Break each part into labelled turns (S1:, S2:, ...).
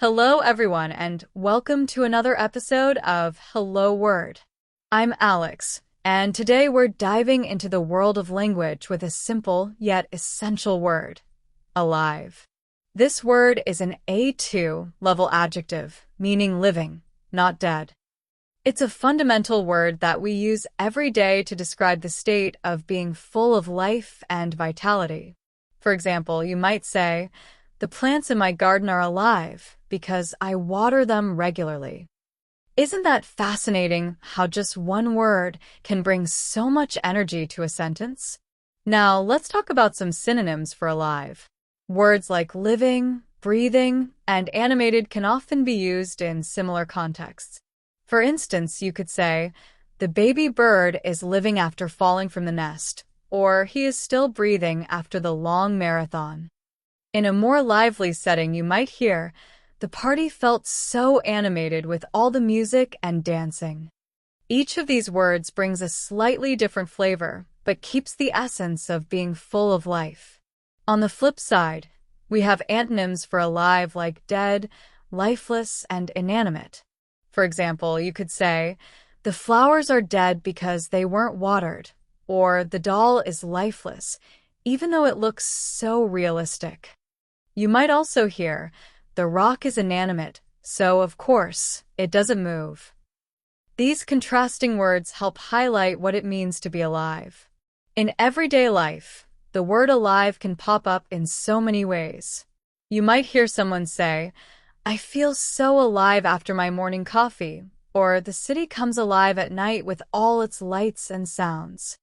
S1: Hello, everyone, and welcome to another episode of Hello Word. I'm Alex, and today we're diving into the world of language with a simple yet essential word, alive. This word is an A2 level adjective, meaning living, not dead. It's a fundamental word that we use every day to describe the state of being full of life and vitality. For example, you might say, "The plants in my garden are alive because I water them regularly." Isn't that fascinating how just one word can bring so much energy to a sentence? Now, let's talk about some synonyms for alive. Words like living, breathing, and animated can often be used in similar contexts. For instance, you could say, "The baby bird is living after falling from the nest," or "He is still breathing after the long marathon." In a more lively setting, you might hear, "The party felt so animated with all the music and dancing." Each of these words brings a slightly different flavor, but keeps the essence of being full of life. On the flip side, we have antonyms for alive like dead, lifeless, and inanimate. For example, you could say, "The flowers are dead because they weren't watered," or "The doll is lifeless, even though it looks so realistic." You might also hear, "The rock is inanimate, so of course, it doesn't move." These contrasting words help highlight what it means to be alive. In everyday life, the word alive can pop up in so many ways. You might hear someone say, "I feel so alive after my morning coffee," or "The city comes alive at night with all its lights and sounds."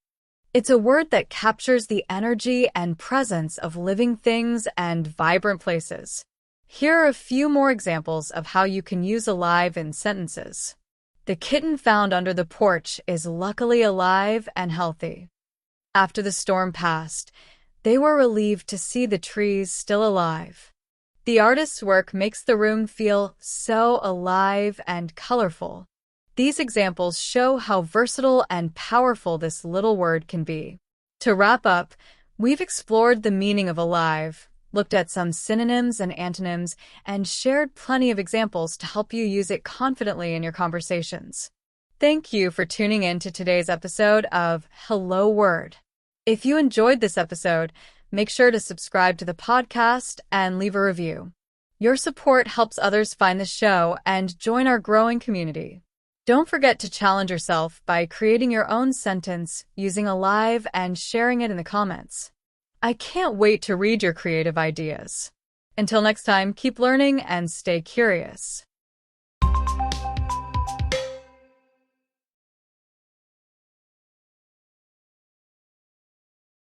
S1: It's a word that captures the energy and presence of living things and vibrant places. Here are a few more examples of how you can use alive in sentences. "The kitten found under the porch is luckily alive and healthy." After the storm passed, they were relieved to see the trees still alive. The artist's work makes the room feel so alive and colorful. These examples show how versatile and powerful this little word can be. To wrap up, we've explored the meaning of alive, looked at some synonyms and antonyms, and shared plenty of examples to help you use it confidently in your conversations. Thank you for tuning in to today's episode of Hello Word. If you enjoyed this episode, make sure to subscribe to the podcast and leave a review. Your support helps others find the show and join our growing community. Don't forget to challenge yourself by creating your own sentence using alive and sharing it in the comments. I can't wait to read your creative ideas. Until next time, keep learning and stay curious.